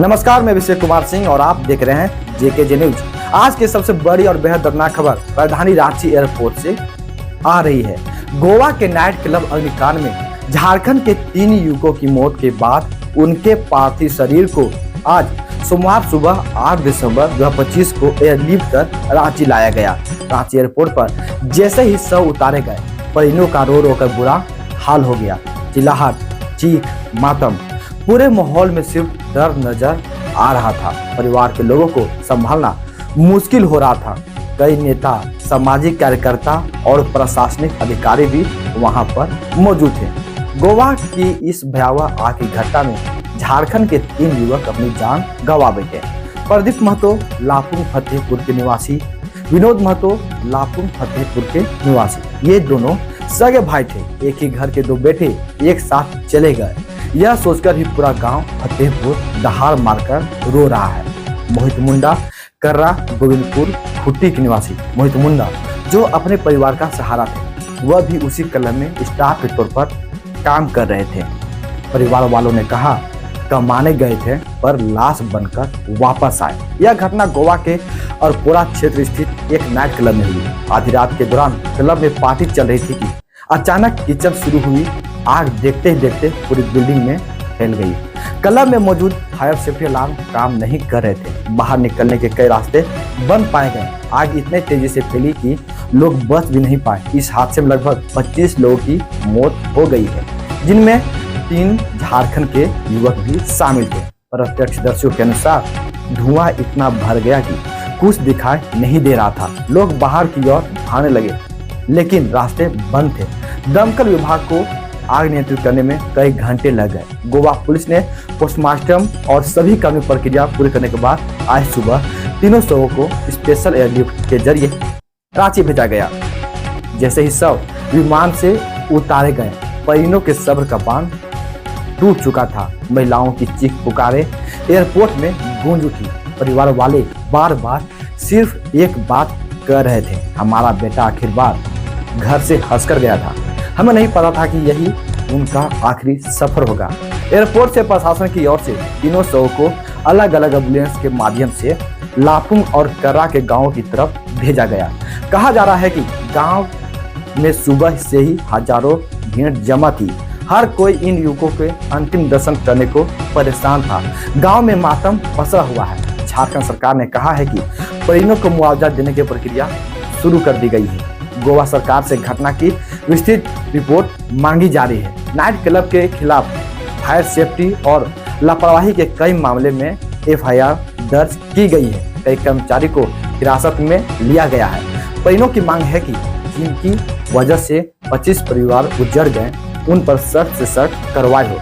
नमस्कार, मैं अभिषेक कुमार सिंह और आप देख रहे हैं जेके न्यूज। आज की सबसे बड़ी और बेहद दर्दनाक खबर राजधानी रांची एयरपोर्ट से आ रही है। गोवा के नाइट क्लब अग्निकांड में झारखंड के 3 युवकों की मौत के बाद उनके पार्थिव शरीर को आज सोमवार सुबह 8 दिसंबर 2025 को एयरलिफ्ट कर रांची लाया गया। रांची एयरपोर्ट पर जैसे ही शव उतारे गए, परिजनों का रो रो कर बुरा हाल हो गया। चिल्लाहट, चीख, मातम, पूरे माहौल में सिर्फ दर्द नजर आ रहा था। परिवार के लोगों को संभालना मुश्किल हो रहा था। कई नेता, सामाजिक कार्यकर्ता और प्रशासनिक अधिकारी भी वहां पर मौजूद थे। गोवा की इस भयावह आग की घटना में झारखंड के 3 युवक अपनी जान गंवा बैठे। प्रदीप महतो लापुंग फतेहपुर के निवासी, विनोद महतो लापुंग फतेहपुर के निवासी। ये दोनों सगे भाई थे। एक ही घर के 2 बेटे एक साथ चले गए। यह सोचकर ही पूरा गांव फतेहपुर दहाड़ मारकर रो रहा है। मोहित मुंडा कर्रा गोविंदपुर खुट्टी के निवासी मोहित मुंडा, जो अपने परिवार का सहारा थे, वह भी उसी क्लब में स्टाफ के तौर पर काम कर रहे थे। परिवार वालों ने कहा कमाने गए थे पर लाश बनकर वापस आए। यह घटना गोवा के और पूरा क्षेत्र स्थित एक नाइट क्लब में हुई। आधी रात के दौरान क्लब में पार्टी चल रही थी कि अचानक किचन शुरू हुई। आग देखते ही देखते पूरी बिल्डिंग में फैल गई। क्लब में मौजूद फायर सेफ्टी अलार्म काम नहीं कर रहे थे। बाहर निकलने के कई रास्ते बंद पाए गए। आग इतने तेजी से फैली कि लोग बच भी नहीं पाए। इस हादसे में लगभग 25 लोगों की मौत हो गई है, जिनमें 3 झारखंड के युवक भी शामिल थे। प्रत्यक्षदर्शियों के अनुसार धुआं इतना भर गया कि कुछ दिखाई नहीं दे रहा था। लोग बाहर की ओर भागने लगे, लेकिन रास्ते बंद थे। दमकल विभाग को आग नियंत्रित करने में कई घंटे लग गए। गोवा पुलिस ने पोस्टमार्टम और सभी कानूनी प्रक्रिया पूरी करने के बाद आज सुबह तीनों शवों को स्पेशल एयरलिफ्ट के जरिए रांची भेजा गया। जैसे ही शव विमान से उतारे गए, परिजनों के सब्र का बांध टूट चुका था। महिलाओं की चीख पुकारे एयरपोर्ट में गूंज उठी। परिवार वाले बार बार सिर्फ एक बात कह रहे थे, हमारा बेटा आखिरकार घर से हंसकर गया था। हमें नहीं पता था कि यही उनका आखिरी सफर होगा। एयरपोर्ट से प्रशासन की ओर से तीनों शवों को अलग अलग एम्बुलेंस के माध्यम से लापुंग और कर्रा के गांवों की तरफ भेजा गया। कहा जा रहा है कि गांव में सुबह से ही हजारों भीड़ जमा थी। हर कोई इन युवकों के अंतिम दर्शन करने को परेशान था। गांव में मातम पसरा हुआ है। झारखंड सरकार ने कहा है कि परिजनों को मुआवजा देने की प्रक्रिया शुरू कर दी गई है। गोवा सरकार से घटना की विस्तृत रिपोर्ट मांगी जा रही है। नाइट क्लब के खिलाफ फायर सेफ्टी और लापरवाही के कई मामले में FIR दर्ज की गई है। कई कर्मचारी को हिरासत में लिया गया है। परिजनों की मांग है कि जिनकी वजह से 25 परिवार उजड़ गए, उन पर सख्त से सख्त कार्रवाई हो।